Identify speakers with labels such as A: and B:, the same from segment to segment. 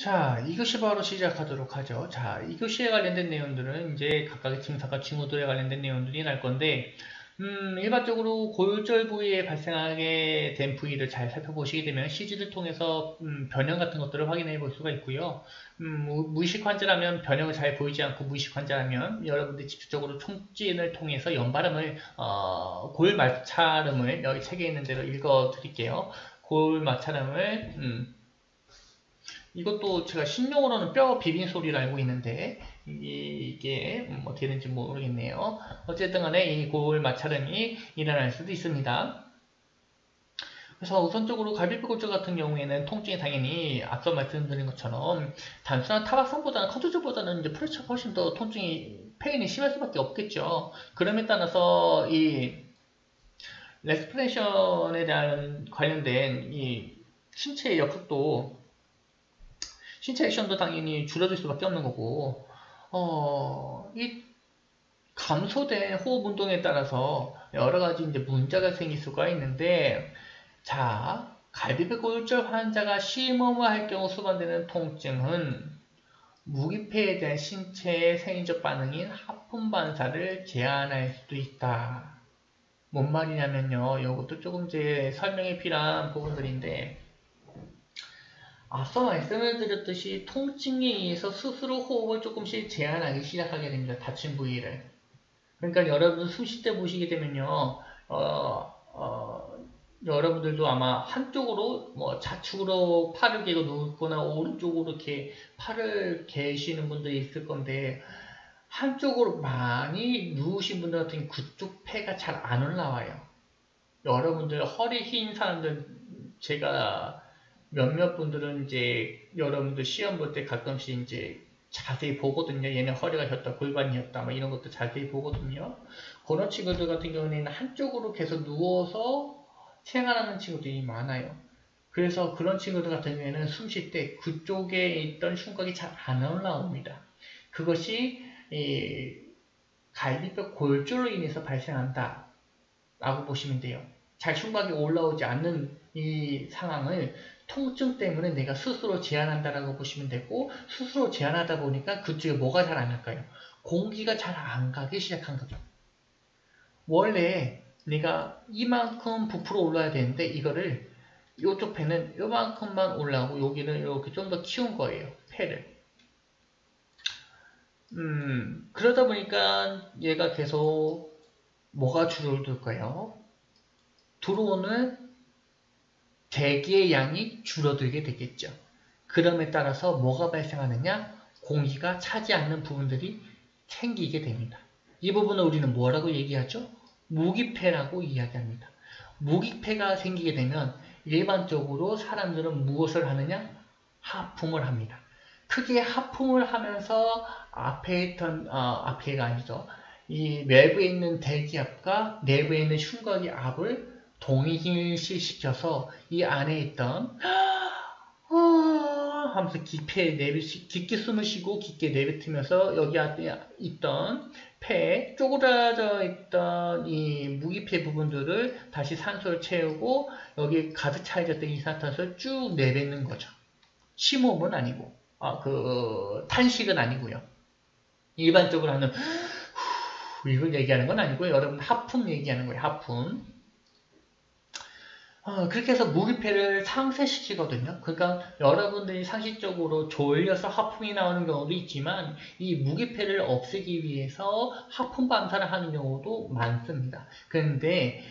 A: 자, 이것이 바로 시작하도록 하죠. 자, 이것에 관련된 내용들은 이제 각각의 증상과 징후들에 관련된 내용들이 날 건데, 일반적으로 고혈절 부위에 발생하게 된 부위를 잘 살펴보시게 되면 CG를 통해서 변형 같은 것들을 확인해 볼 수가 있고요. 무의식 환자라면 변형을 잘 보이지 않고 무의식 환자라면 여러분들이 직접적으로 총진을 통해서 연발음을 골 마찰음을 여기 책에 있는 대로 읽어 드릴게요. 골 마찰음을 이것도 제가 신용어로는 뼈 비빈 소리를 알고 있는데 이게 어떻게 되는지 모르겠네요. 어쨌든 간에 이 골 마찰음이 일어날 수도 있습니다. 그래서 우선적으로 갈비뼈 골절 같은 경우에는 통증이 당연히 앞서 말씀드린 것처럼 단순한 타박상보다는 컨투저보다는 이제 프레처가 훨씬 더 통증이 페인이 심할 수밖에 없겠죠. 그럼에 따라서 이 레스피레이션에 대한 관련된 이 신체의 역학도 신체 액션도 당연히 줄어들 수밖에 없는 거고, 이 감소된 호흡 운동에 따라서 여러 가지 이제 문제가 생길 수가 있는데, 자, 갈비뼈 골절 환자가 심호흡할 경우 수반되는 통증은 무기폐에 대한 신체의 생리적 반응인 하품 반사를 제한할 수도 있다. 뭔 말이냐면요, 이것도 조금 이제 설명이 필요한 부분들인데, 앞서 말씀을 드렸듯이 통증에 의해서 스스로 호흡을 조금씩 제한하기 시작하게 됩니다. 다친 부위를. 그러니까 여러분 숨 쉴 때 보시게 되면요. 여러분들도 아마 한쪽으로 좌측으로 팔을 개고 누웠거나 오른쪽으로 이렇게 팔을 개시는 분들이 있을 건데 한쪽으로 많이 누우신 분들 같은 경우 그쪽 폐가 잘 안 올라와요. 여러분들 허리 흰 사람들 제가 몇몇 분들은 이제 여러분들 시험 볼 때 가끔씩 이제 자세히 보거든요. 얘네 허리가 혔다, 골반이 혔다, 뭐 이런 것도 자세히 보거든요. 그런 친구들 같은 경우에는 한쪽으로 계속 누워서 생활하는 친구들이 많아요. 그래서 그런 친구들 같은 경우에는 숨 쉴 때 그쪽에 있던 흉곽이 잘 안 올라옵니다. 그것이 갈비뼈 골절로 인해서 발생한다 라고 보시면 돼요. 잘 흉곽이 올라오지 않는 이 상황을 통증 때문에 내가 스스로 제한한다라고 보시면 되고, 스스로 제한하다 보니까 그쪽에 뭐가 잘 안 갈까요? 공기가 잘 안 가기 시작한 거죠. 원래 내가 이만큼 부풀어 올라야 되는데 이거를 이쪽 폐는 이만큼만 올라오고 여기는 이렇게 좀 더 키운 거예요. 폐를. 그러다 보니까 얘가 계속 뭐가 줄어들까요? 들어오는 대기의 양이 줄어들게 되겠죠. 그럼에 따라서 뭐가 발생하느냐? 공기가 차지 않는 부분들이 생기게 됩니다. 이 부분을 우리는 뭐라고 얘기하죠? 무기폐라고 이야기합니다. 무기폐가 생기게 되면 일반적으로 사람들은 무엇을 하느냐? 하품을 합니다. 크게 하품을 하면서 앞에 있던, 앞에가 아니죠. 이 외부에 있는 대기압과 내부에 있는 흉곽의 압을 동일시시켜서 이 안에 있던 하면서 깊게 숨을 쉬고 깊게 내뱉으면서 여기 안에 있던 폐에 쪼그라져 있던 이 무기폐 부분들을 다시 산소를 채우고 여기 가득 차있던 이산화탄소를 쭉 내뱉는 거죠. 심호흡은 아니고 탄식은 아니고요. 일반적으로 하는 이걸 얘기하는 건 아니고요. 여러분 하품 얘기하는 거예요. 하품. 그렇게 해서 무기폐를 상쇄시키거든요. 그러니까 여러분들이 상식적으로 졸려서 하품이 나오는 경우도 있지만 이 무기폐를 없애기 위해서 하품 반사를 하는 경우도 많습니다. 그런데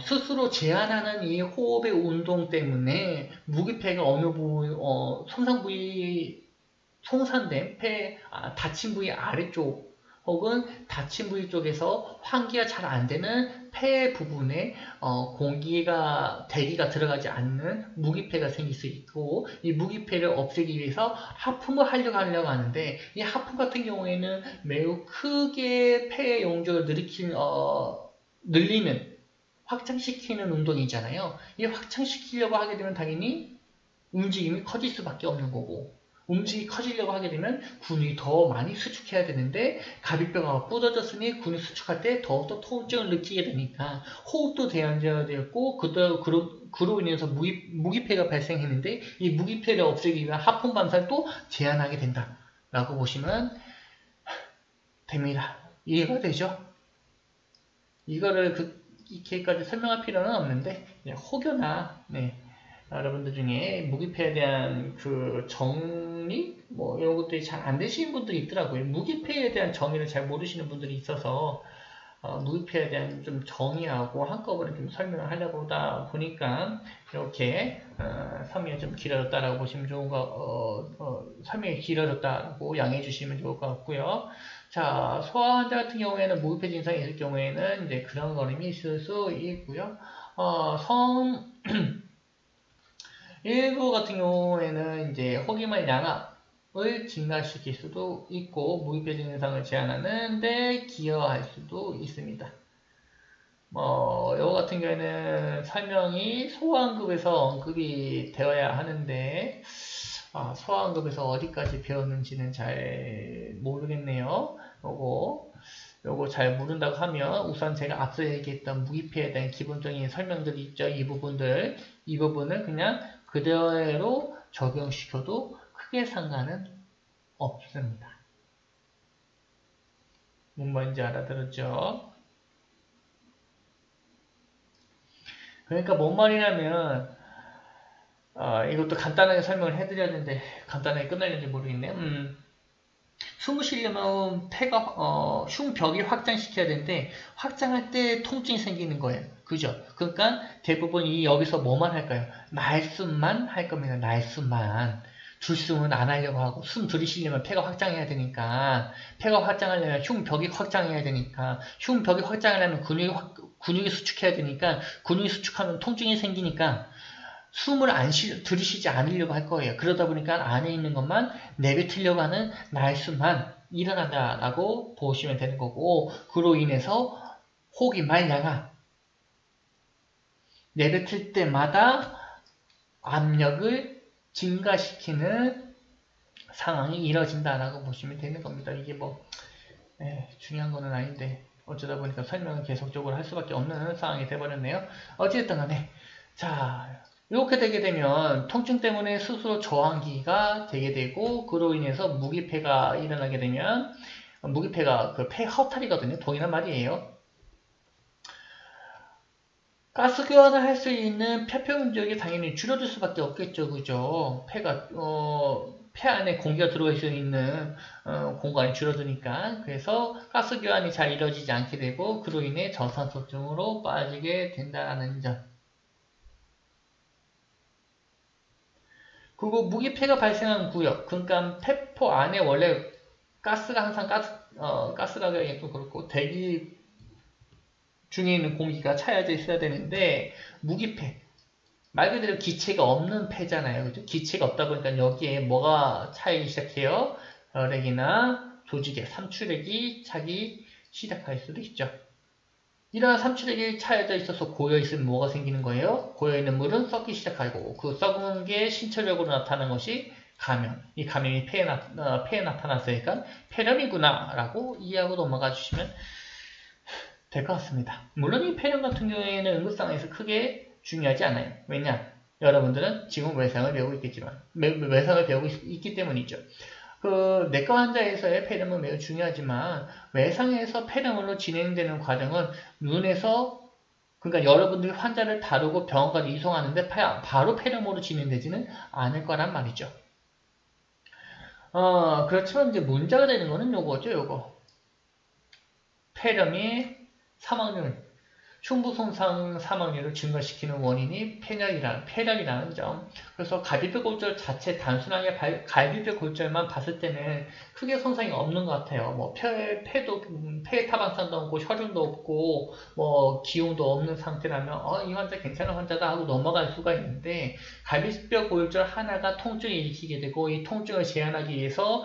A: 스스로 제한하는 이 호흡의 운동 때문에 무기폐가 어느 부위, 손상된 폐, 다친 부위 아래쪽 혹은 다친 부위 쪽에서 환기가 잘 안되는 폐 부분에 대기가 들어가지 않는 무기폐가 생길 수 있고, 이 무기폐를 없애기 위해서 하품을 하려고 하는데 이 하품 같은 경우에는 매우 크게 폐의 용적을 늘리는 확장시키는 운동이잖아요. 이 확장시키려고 하게 되면 당연히 움직임이 커질 수밖에 없는 거고, 움직이 커지려고 하게 되면 근육이 더 많이 수축해야 되는데 갑입뼈가 부러졌으니 근육 수축할 때 더욱더 통증을 느끼게 되니까 호흡도 제한되었고 그로 인해서 무기폐가 발생했는데 이 무기폐를 없애기 위한 하품 반사를 또 제한하게 된다 라고 보시면 됩니다. 이해가 되죠? 이거를 이렇게까지 설명할 필요는 없는데 혹여나 여러분들 중에 무기폐에 대한 그 정리 뭐 이런 것들이 잘 안 되시는 분들이 있더라고요. 무기폐에 대한 정의를 잘 모르시는 분들이 있어서 무기폐에 대한 좀 정의하고 한꺼번에 좀 설명을 하려고 하다 보니까 이렇게 설명이 좀 길어졌다라고 보시면 좋은 설명이 길어졌다라고 양해해 주시면 좋을 것 같고요. 자, 소아 환자 같은 경우에는 무기폐 증상이 있을 경우에는 이제 그런 거림이 있을 수 있고요. 일부 같은 경우에는 이제 호기만 양압을 증가시킬 수도 있고 무기폐 증상을 제한하는 데 기여할 수도 있습니다. 요거 같은 경우에는 설명이 소아응급에서 언급이 되어야 하는데 소아응급에서 어디까지 배웠는지는 잘 모르겠네요. 요거 잘 모른다고 하면 우선 제가 앞서 얘기했던 무기폐에 대한 기본적인 설명들이 있죠. 이 부분을 그냥 그대로 적용시켜도 크게 상관은 없습니다. 뭔 말인지 알아들었죠? 그러니까 뭔 말이냐면 이것도 간단하게 설명을 해드렸는데 간단하게 끝날는지 모르겠네요. 숨을 쉬려면 흉벽이 확장시켜야 되는데 확장할 때 통증이 생기는 거예요. 그죠? 그러니까 대부분 여기서 뭐만 할까요? 날숨만 할 겁니다. 날숨만. 줄숨은 안 하려고 하고 숨 들이쉬려면 폐가 확장해야 되니까 폐가 확장하려면 흉벽이 확장해야 되니까 흉벽이 확장하려면 근육이 수축해야 되니까 근육이 수축하면 통증이 생기니까 숨을 들이쉬지 않으려고 할 거예요. 그러다 보니까 안에 있는 것만 내뱉으려고 하는 날숨만 일어난다라고 보시면 되는 거고 그로 인해서 호흡이 말량아 내뱉을 때마다 압력을 증가시키는 상황이 이뤄진다라고 보시면 되는 겁니다. 이게 중요한 거는 아닌데 어쩌다 보니까 설명을 계속적으로 할 수밖에 없는 상황이 돼버렸네요. 어찌됐든 간에 자 이렇게 되게 되면 통증 때문에 스스로 저항기가 되게 되고 그로 인해서 무기폐가 일어나게 되면 무기폐가 그 폐 허탈이거든요. 동일한 말이에요. 가스 교환을 할 수 있는 폐평 지역이 당연히 줄어들 수밖에 없겠죠. 그죠? 폐 안에 공기가 들어갈 수 있는 공간이 줄어드니까 그래서 가스 교환이 잘 이루어지지 않게 되고 그로 인해 저산소증으로 빠지게 된다는 점. 그리고 무기폐가 발생한 구역, 그러니까 폐포 안에 원래 가스가 항상 가스가 또 그렇고 대기 중에 있는 공기가 차여져 있어야 되는데 무기폐 말 그대로 기체가 없는 폐잖아요. 그죠? 기체가 없다 보니까 여기에 뭐가 차이기 시작해요? 혈액이나 조직에 삼출액이 차기 시작할 수도 있죠. 이러한 삼출액이 차여져 있어서 고여있으면 뭐가 생기는 거예요? 고여있는 물은 썩기 시작하고 그 썩은 게 신체적으로 나타나는 것이 감염. 이 감염이 폐에 나타났으니까 폐렴이구나 라고 이해하고 넘어가 주시면 될 것 같습니다. 물론 이 폐렴 같은 경우에는 응급상황에서 크게 중요하지 않아요. 왜냐? 여러분들은 지금 외상을 배우고 있겠지만 외상을 배우고 있기 때문이죠. 그 내과 환자에서의 폐렴은 매우 중요하지만 외상에서 폐렴으로 진행되는 과정은 눈에서 그러니까 여러분들이 환자를 다루고 병원까지 이송하는데 바로 폐렴으로 진행되지는 않을 거란 말이죠. 그렇지만 이제 문제가 되는 거는 요거죠, 요거. 폐렴이 사망률, 흉부 손상 사망률을 증가시키는 원인이 폐렴이라는 점. 그래서 갈비뼈 골절 자체 단순하게 갈비뼈 골절만 봤을 때는 크게 손상이 없는 것 같아요. 뭐 폐 타반상도 없고 혈흔도 없고 뭐 기흉도 없는 상태라면 이 환자 괜찮은 환자다 하고 넘어갈 수가 있는데 갈비뼈 골절 하나가 통증을 일으키게 되고 이 통증을 제한하기 위해서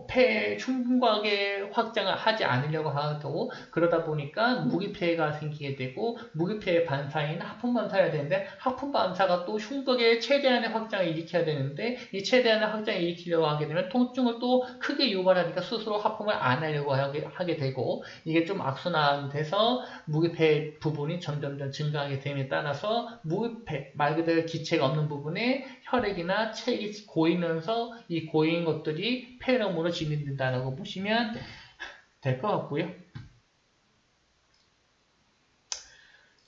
A: 폐 흉곽의 확장을 하지 않으려고 하고 그러다 보니까 무기폐가 생기게 생기게 되고 무기폐 반사인 하품 반사해야 되는데 하품 반사가 또 흉곽의 최대한의 확장을 일으켜야 되는데 이 최대한의 확장을 일으키려고 하게 되면 통증을 또 크게 유발하니까 스스로 하품을 안 하려고 하게 되고 이게 좀 악순환돼서 무기폐 부분이 점점점 증가하게 됨에 따라서 무기폐 말 그대로 기체가 없는 부분에 혈액이나 체액이 고이면서 이 고인 것들이 폐렴으로 진행된다라고 보시면 될 것 같고요.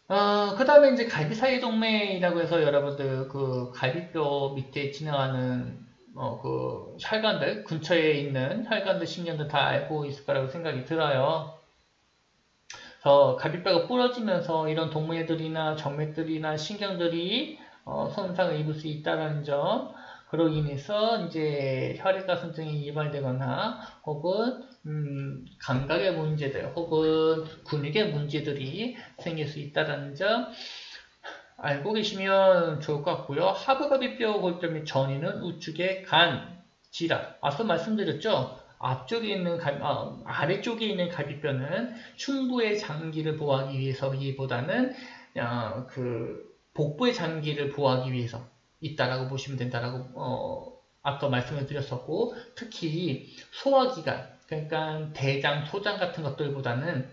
A: 그 다음에 이제 갈비사이동맥이라고 해서 여러분들 그 갈비뼈 밑에 지나가는 그 혈관들 근처에 있는 혈관들 신경들 다 알고 있을 거라고 생각이 들어요. 그래서 갈비뼈가 부러지면서 이런 동맥들이나 정맥들이나 신경들이 손상을 입을 수 있다는 점, 그로 인해서 이제 혈액가슴증이 유발되거나 혹은 감각의 문제들 혹은 근육의 문제들이 생길 수 있다는 점 알고 계시면 좋을 것 같고요. 하부갈비뼈 골절 및 전이는 우측의 간 질환. 앞서 말씀드렸죠. 앞쪽에 있는 아래쪽에 있는 갈비뼈는 흉부의 장기를 보호하기 위해서기보다는 그 복부의 장기를 보호하기 위해서 있다라고 보시면 된다라고 아까 말씀을 드렸었고, 특히 소화기관, 그러니까 대장, 소장 같은 것들보다는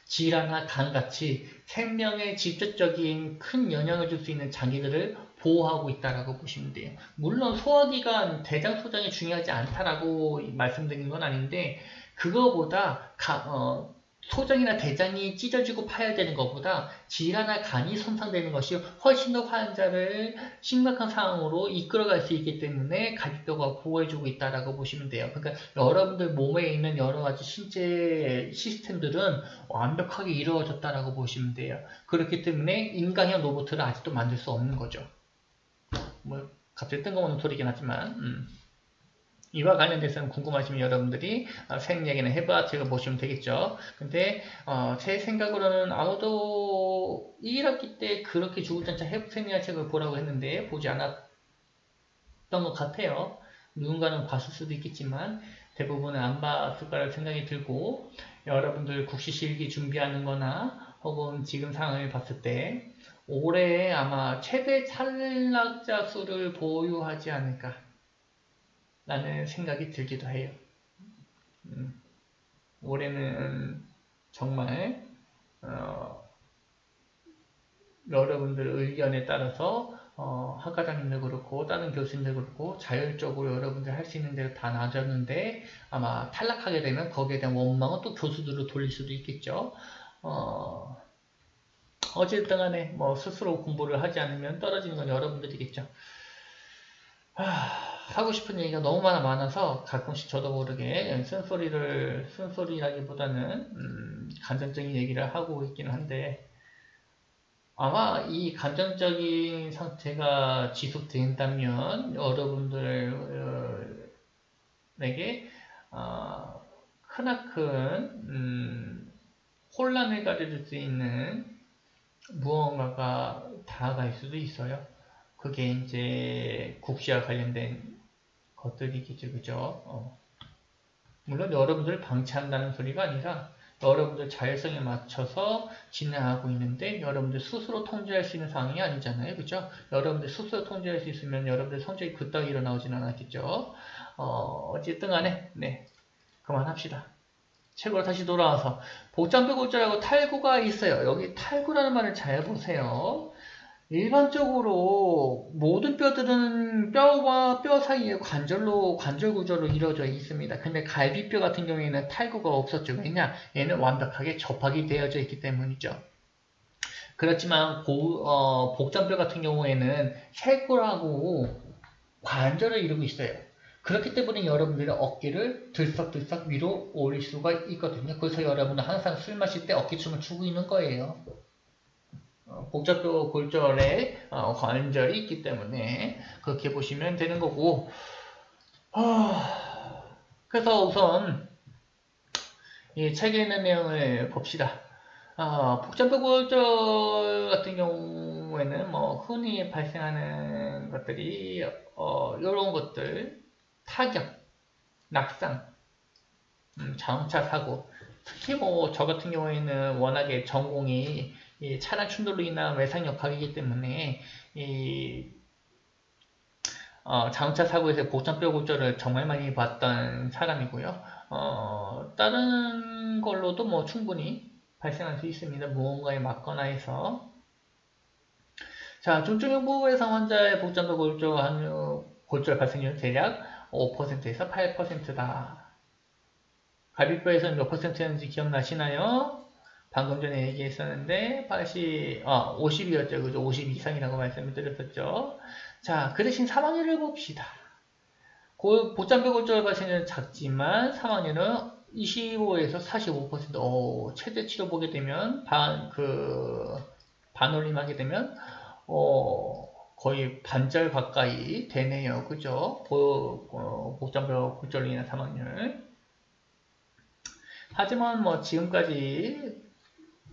A: 질환이나 간같이 생명에 직접적인 큰 영향을 줄 수 있는 장기들을 보호하고 있다라고 보시면 돼요. 물론 소화기관, 대장, 소장이 중요하지 않다라고 말씀드린 건 아닌데 그거보다 소장이나 대장이 찢어지고 파열되는 것보다 질환이나 간이 손상되는 것이 훨씬 더 환자를 심각한 상황으로 이끌어갈 수 있기 때문에 갈비뼈가 보호해주고 있다라고 보시면 돼요. 그러니까 여러분들 몸에 있는 여러 가지 신체 시스템들은 완벽하게 이루어졌다라고 보시면 돼요. 그렇기 때문에 인간형 로봇을 아직도 만들 수 없는 거죠. 뭐 갑자기 뜬금없는 소리긴 하지만 이와 관련돼서는 궁금하시면 여러분들이 생 얘기는 해봐트를 보시면 되겠죠. 근데 제 생각으로는 아무도 1학기 때 그렇게 주구장창 생리학 책을 보라고 했는데 보지 않았던 것 같아요. 누군가는 봤을 수도 있겠지만 대부분은 안 봤을 거라는 생각이 들고, 여러분들 국시실기 준비하는 거나 혹은 지금 상황을 봤을 때 올해 아마 최대 탈락자 수를 보유하지 않을까 라는 생각이 들기도 해요. 올해는 정말 여러분들 의견에 따라서 학과장님들 그렇고 다른 교수님들 그렇고 자율적으로 여러분들 할 수 있는 대로 다 놔줬는데 아마 탈락하게 되면 거기에 대한 원망은 또 교수들로 돌릴 수도 있겠죠. 어쨌든 간에 뭐 스스로 공부를 하지 않으면 떨어지는 건 여러분들이겠죠. 하고 싶은 얘기가 너무 많아서 가끔씩 저도 모르게 쓴소리라기보다는 감정적인 얘기를 하고 있기는 한데, 아마 이 감정적인 상태가 지속된다면 여러분들에게 크나큰 혼란을 가져줄 수 있는 무언가가 다가갈 수도 있어요. 그게 이제 국시와 관련된 것들이겠죠, 그죠? 물론 여러분들을 방치한다는 소리가 아니라 여러분들 자율성에 맞춰서 진행하고 있는데 여러분들 스스로 통제할 수 있는 상황이 아니잖아요, 그죠? 여러분들 스스로 통제할 수 있으면 여러분들 성적이 그따위 일어나오진 않았겠죠. 어쨌든 간에 네, 그만합시다. 책으로 다시 돌아와서 복장뼈 골절하고 탈구가 있어요. 여기 탈구라는 말을 잘 보세요. 일반적으로 모든 뼈들은 뼈와 뼈 사이에 관절 구조로 이루어져 있습니다. 근데 갈비뼈 같은 경우에는 탈구가 없었죠. 왜냐? 얘는 완벽하게 접합이 되어져 있기 때문이죠. 그렇지만 복장뼈 같은 경우에는 쇄골하고 관절을 이루고 있어요. 그렇기 때문에 여러분들이 어깨를 들썩들썩 위로 올릴 수가 있거든요. 그래서 여러분은 항상 술 마실 때 어깨춤을 추고 있는 거예요. 복잡뼈 골절에 관절이 있기 때문에 그렇게 보시면 되는 거고, 그래서 우선 이 책에 있는 내용을 봅시다. 복잡뼈 골절 같은 경우에는 뭐 흔히 발생하는 것들이 이런 것들, 타격, 낙상, 자동차 사고, 특히 뭐 저 같은 경우에는 워낙에 전공이 이 차량 충돌로 인한 외상 역학이기 때문에 이 자동차 사고에서 복장뼈 골절을 정말 많이 봤던 사람이고요. 다른 걸로도 뭐 충분히 발생할 수 있습니다. 무언가에 맞거나 해서. 자, 중증형 외상 환자의 복장뼈 골절 발생률 대략 5%에서 8%다. 갈비뼈에서는 몇 퍼센트였는지 기억나시나요? 방금 전에 얘기했었는데 50이었죠. 그죠? 50 이상이라고 말씀을 드렸었죠. 자, 그 대신 사망률을 봅시다. 복장뼈 골절 발생률은 작지만 사망률은 25에서 45%. 최대 치료 보게 되면 반올림하게 되면 거의 반절 가까이 되네요. 그죠? 복장뼈 골절로 인한 사망률. 하지만 뭐 지금까지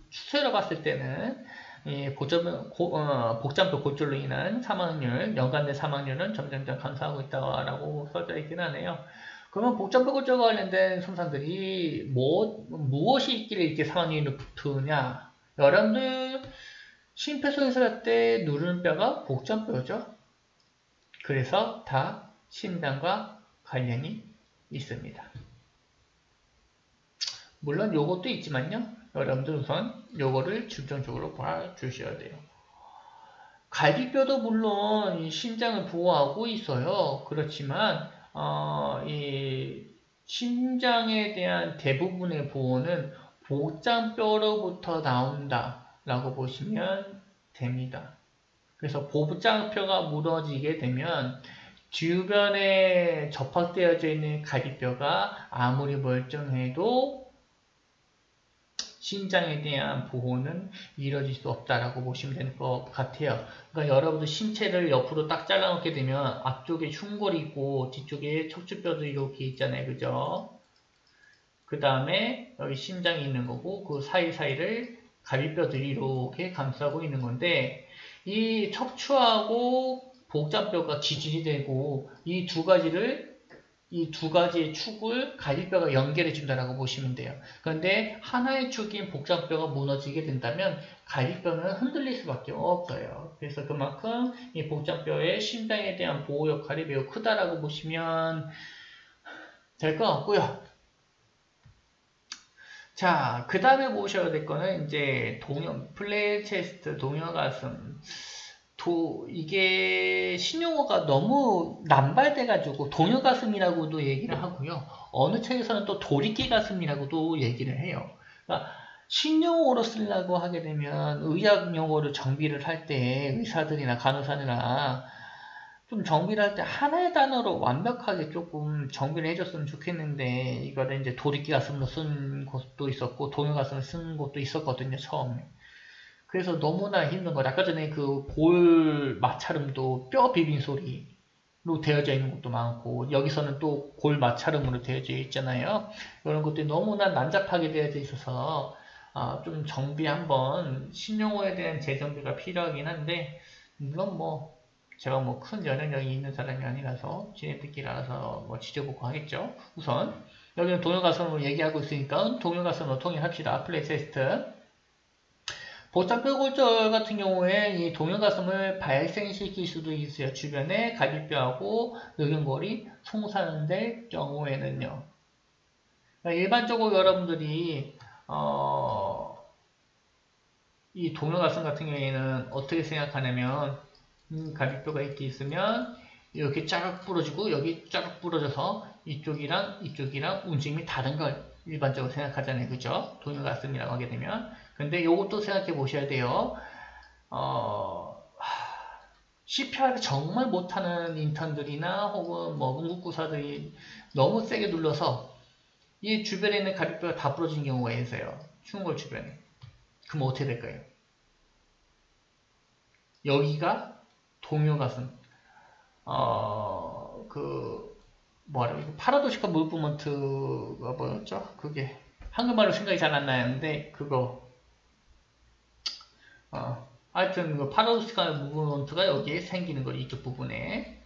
A: 추세로 봤을 때는 이 복장뼈 골절로 인한 사망률, 연간된 사망률은 점점점 감소하고 있다라고 써져 있긴 하네요. 그러면 복장뼈 골절과 관련된 손상들이 무엇이 있길래 이렇게 사망률이 높으냐? 여러분들 심폐소생술 할 때 누르는 뼈가 복장뼈죠. 그래서 다 심장과 관련이 있습니다. 물론 요것도 있지만요. 여러분들 우선 요거를 중점적으로 봐주셔야 돼요. 갈비뼈도 물론 이 심장을 보호하고 있어요. 그렇지만 이 심장에 대한 대부분의 보호는 복장뼈로부터 나온다 라고 보시면 됩니다. 그래서 복장뼈가 무너지게 되면 주변에 접합되어져 있는 갈비뼈가 아무리 멀쩡해도 심장에 대한 보호는 이루어질 수 없다라고 보시면 되는 것 같아요. 그러니까 여러분들 신체를 옆으로 딱 잘라놓게 되면 앞쪽에 흉골이 있고 뒤쪽에 척추뼈도 이렇게 있잖아요. 그죠? 그 다음에 여기 심장이 있는 거고 그 사이사이를 갈비뼈들이 이렇게 감싸고 있는 건데 이 척추하고 복장뼈가 기준이 되고 이 두 가지의 축을 갈비뼈가 연결해 준다라고 보시면 돼요. 그런데 하나의 축인 복장뼈가 무너지게 된다면 갈비뼈는 흔들릴 수밖에 없어요. 그래서 그만큼 이 복장뼈의 심장에 대한 보호 역할이 매우 크다라고 보시면 될 것 같고요. 자, 그 다음에 보셔야 될 거는 이제 플랫 체스트, 동요가슴. 이게 신용어가 너무 남발돼가지고 동요가슴이라고도 얘기를 하고요. 어느 책에서는 또 도리끼 가슴이라고도 얘기를 해요. 그러니까 신용어로 쓰려고 하게 되면 의학 용어를 정비를 할 때 의사들이나 간호사들이나 좀 정비를 할 때 하나의 단어로 완벽하게 조금 정비를 해줬으면 좋겠는데 이거를 이제 도리끼 가슴으로 쓴 곳도 있었고 동요가슴을 쓴 곳도 있었거든요. 처음에. 그래서 너무나 힘든 거. 아까 전에 그 골 마찰음도 뼈 비빈 소리로 되어져 있는 것도 많고 여기서는 또 골 마찰음으로 되어져 있잖아요. 이런 것들이 너무나 난잡하게 되어져 있어서 좀 정비 한번 신용어에 대한 재정비가 필요하긴 한데 물론 뭐 제가 뭐 큰 연령력이 있는 사람이 아니라서 지네들끼리 알아서 뭐 지져보고 하겠죠. 우선 여기는 동요가슴으로 얘기하고 있으니까 동요가슴으로 통일합시다. 플랫 체스트. 복장뼈 골절 같은 경우에 이 동요가슴을 발생시킬 수도 있어요. 주변에 갈비뼈하고 의견골이 송산될 경우에는요. 그러니까 일반적으로 여러분들이 이 동요가슴 같은 경우에는 어떻게 생각하냐면 갈비뼈가 이렇게 있으면 이렇게 쫙 부러지고 여기 쫙 부러져서 이쪽이랑 움직임이 다른 걸 일반적으로 생각하잖아요. 그죠? 동요가슴이라고 하게 되면. 근데 요것도 생각해 보셔야 돼요. CPR을 정말 못하는 인턴들이나 혹은 뭐 응급구사들이 너무 세게 눌러서 이 주변에 있는 갈비뼈가 다 부러진 경우가 있어요. 흉골 주변에. 그럼 어떻게 될까요? 여기가 동요가슴. 파라도시컬 무브먼트가 뭐였죠? 그게 한국말로 생각이 잘 안 나는데 그거 하여튼 그 파라도시컬 무브먼트가 여기에 생기는 거죠. 이쪽 부분에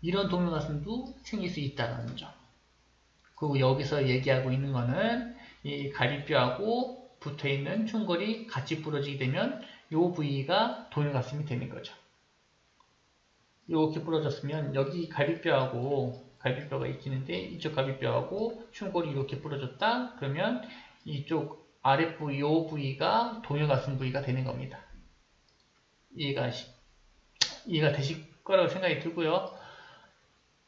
A: 이런 동요가슴도 생길 수 있다는 점. 그리고 여기서 얘기하고 있는 거는 이 갈비뼈하고 붙어있는 충골이 같이 부러지게 되면 이 부위가 동요가슴이 되는 거죠. 이렇게 부러졌으면 여기 갈비뼈가 있기는데 이쪽 갈비뼈하고 충골이 이렇게 부러졌다 그러면 이쪽 아랫부위 이 부위가 동요가슴 부위가 되는 겁니다. 이해가 되실 거라고 생각이 들고요.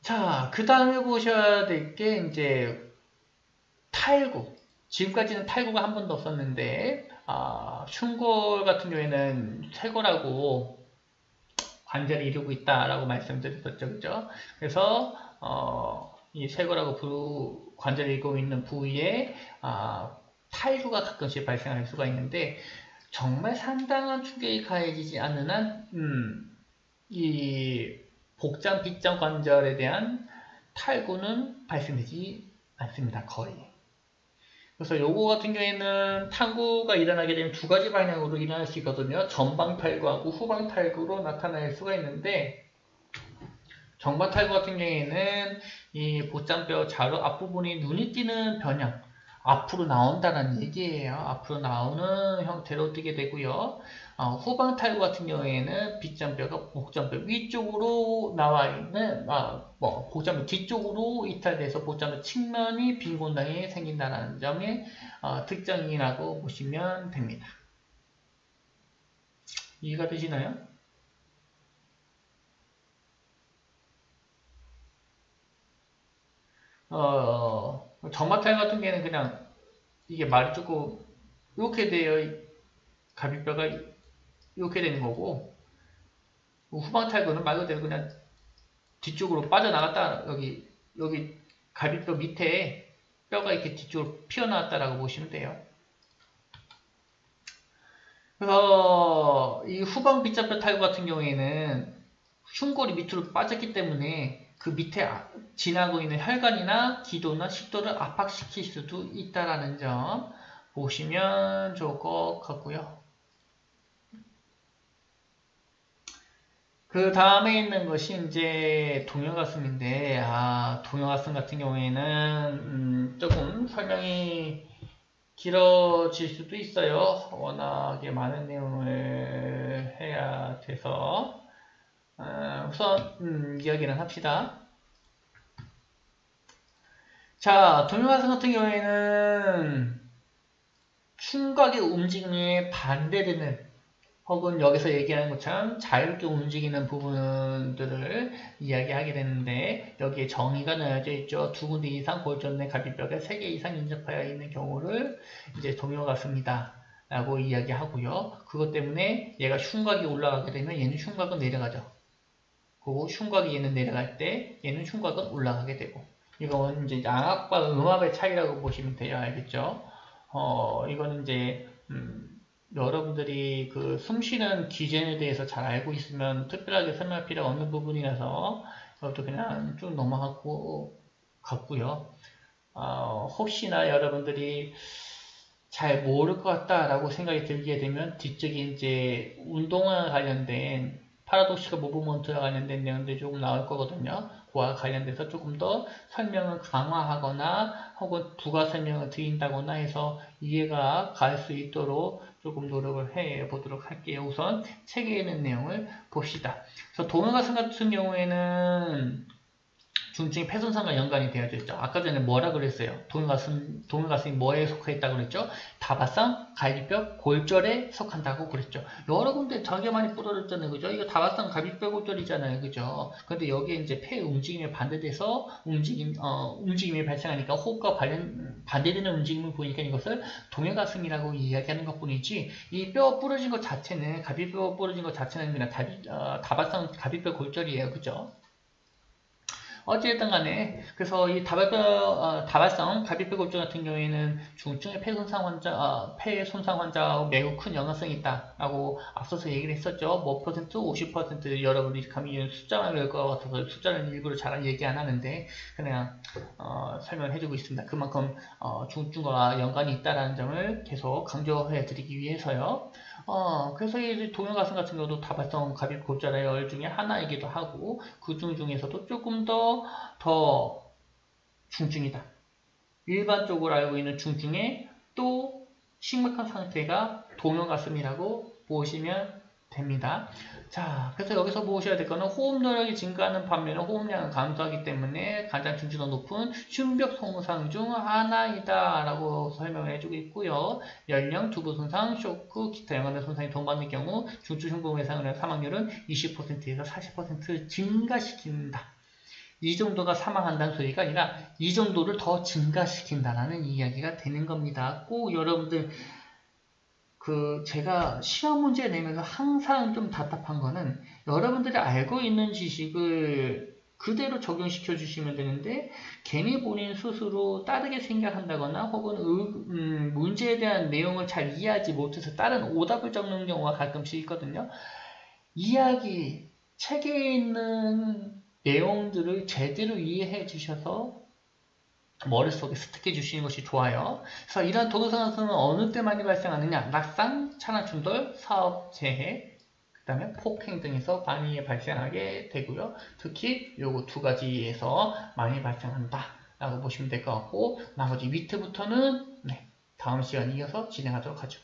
A: 자, 그 다음에 보셔야 될 게 이제 탈구. 지금까지는 탈구가 한 번도 없었는데 충골 같은 경우에는 쇄골하고 관절을 이루고 있다라고 말씀드렸었죠, 그죠? 그래서 이 쇄골하고 관절을 이루고 있는 부위에 탈구가 가끔씩 발생할 수가 있는데 정말 상당한 충격이 가해지지 않는 한 이 복장, 빗장 관절에 대한 탈구는 발생되지 않습니다, 거의. 그래서 요거 같은 경우에는 탈구가 일어나게 되면 두 가지 방향으로 일어날 수 있거든요. 전방 탈구하고 후방 탈구로 나타날 수가 있는데 전방 탈구 같은 경우에는 이 보쌈뼈 자루 앞부분이 눈이 띄는 변형, 앞으로 나온다는 얘기예요. 앞으로 나오는 형태로 뜨게 되고요. 후방 탈구 같은 경우에는 빗장뼈가 복장뼈 위쪽으로 나와 있는, 복장뼈 뒤쪽으로 이탈돼서 복장뼈 측면이 빈 공간이 생긴다는 점이 특징이라고 보시면 됩니다. 이해가 되시나요? 정마탈 같은 경우에는 그냥 이게 말이 조금 이렇게 되어 갈비뼈가 이렇게 되는 거고 후방 탈구는 말 그대로 그냥 뒤쪽으로 빠져나갔다 여기 갈비뼈 밑에 뼈가 이렇게 뒤쪽으로 피어나왔다라고 보시면 돼요. 그래서 이 후방 빗장뼈 탈구 같은 경우에는 흉골이 밑으로 빠졌기 때문에 그 밑에 지나고 있는 혈관이나 기도나 식도를 압박시킬 수도 있다라는 점 보시면 좋을 것 같고요. 그 다음에 있는 것이 이제 동요가슴인데 동요가슴 같은 경우에는 조금 설명이 길어질 수도 있어요. 워낙에 많은 내용을 해야 돼서 우선 이야기는 합시다. 자, 동요가슴 같은 경우에는 충격의 움직임에 반대되는 혹은 여기서 얘기하는 것처럼 자유롭게 움직이는 부분들을 이야기하게 되는데 여기에 정의가 넣어져 있죠. 2군데 이상 골절 내 갈비뼈가 3개 이상 인접하여 있는 경우를 이제 동요가슴이다 라고 이야기하고요. 그것 때문에 얘가 흉곽이 올라가게 되면 얘는 흉곽은 내려가죠. 그리고 흉곽이 얘는 내려갈 때 얘는 흉곽은 올라가게 되고 이건 이제 양압과 음압의 차이라고 보시면 돼요. 알겠죠? 이거는 이제 여러분들이 그 숨쉬는 기전에 대해서 잘 알고 있으면 특별하게 설명할 필요가 없는 부분이라서 이것도 그냥 쭉 넘어가고 같고요. 혹시나 여러분들이 잘 모를 것 같다라고 생각이 들게 되면 뒤쪽에 이제 운동과 관련된 파라독시컬 무브먼트와 관련된 내용들이 조금 나올 거거든요. 그와 관련돼서 조금 더 설명을 강화하거나 혹은 부가 설명을 드린다거나 해서 이해가 갈 수 있도록 조금 노력을 해 보도록 할게요. 우선 책에 있는 내용을 봅시다. 그래서 동요가슴 같은 경우에는 중증 폐손상과 연관이 되어져 있죠. 아까 전에 뭐라 그랬어요? 동요가슴이 뭐에 속해있다고 그랬죠? 다발성, 갈비뼈, 골절에 속한다고 그랬죠. 여러 군데 되게 많이 부러졌잖아요. 그죠? 이거 다발성 갈비뼈 골절이잖아요. 그죠? 근데 여기에 이제 폐 움직임에 반대돼서 움직임이 발생하니까 호흡과 반대되는 움직임을 보니까 이것을 동요가슴이라고 이야기하는 것 뿐이지 이 뼈 부러진 것 자체는 갈비뼈 부러진 것 자체는 그냥 다발성 갈비뼈 골절이에요. 그죠? 어찌됐든 간에 그래서 이 다발성 갈비뼈 골절 같은 경우에는 중증의 폐 손상 환자하고 매우 큰 영향성이 있다라고 앞서서 얘기를 했었죠. 뭐 퍼센트, 50% 여러분들이 감히 숫자만 외울 것 같아서 숫자는 일부러 잘 얘기 안 하는데 그냥 설명해주고 있습니다. 그만큼 중증과 연관이 있다라는 점을 계속 강조해드리기 위해서요. 그래서 이 동요가슴 같은 경우도 다발성 갑입 골절의 중에 하나이기도 하고 그 중에서도 조금 더 중증이다. 일반적으로 알고 있는 중증의 또 심각한 상태가 동요가슴이라고 보시면 됩니다. 자, 그래서 여기서 보셔야 될 거는 호흡 노력이 증가하는 반면에 호흡량은 감소하기 때문에 가장 중증도 높은 흉벽 손상 중 하나이다 라고 설명을 해주고 있고요. 연령, 두부 손상, 쇼크, 기타 영양의 손상이 동반된 경우 중증 흉부 외상의 사망률은 20%에서 40% 증가시킨다. 이 정도가 사망한다는 소리가 아니라 이 정도를 더 증가시킨다라는 이야기가 되는 겁니다. 꼭 여러분들 제가 시험 문제 내면서 항상 좀 답답한 거는 여러분들이 알고 있는 지식을 그대로 적용시켜 주시면 되는데 괜히 본인 스스로 다르게 생각한다거나 혹은 문제에 대한 내용을 잘 이해하지 못해서 다른 오답을 적는 경우가 가끔씩 있거든요. 이야기, 책에 있는 내용들을 제대로 이해해 주셔서 머릿속에 습득해 주시는 것이 좋아요. 그래서 이러한 도로상승은 어느 때 많이 발생하느냐? 낙상, 차량충돌, 사업재해, 그 다음에 폭행 등에서 많이 발생하게 되고요. 특히 요거 두 가지에서 많이 발생한다 라고 보시면 될 것 같고 나머지 밑에부터는 다음 시간에 이어서 진행하도록 하죠.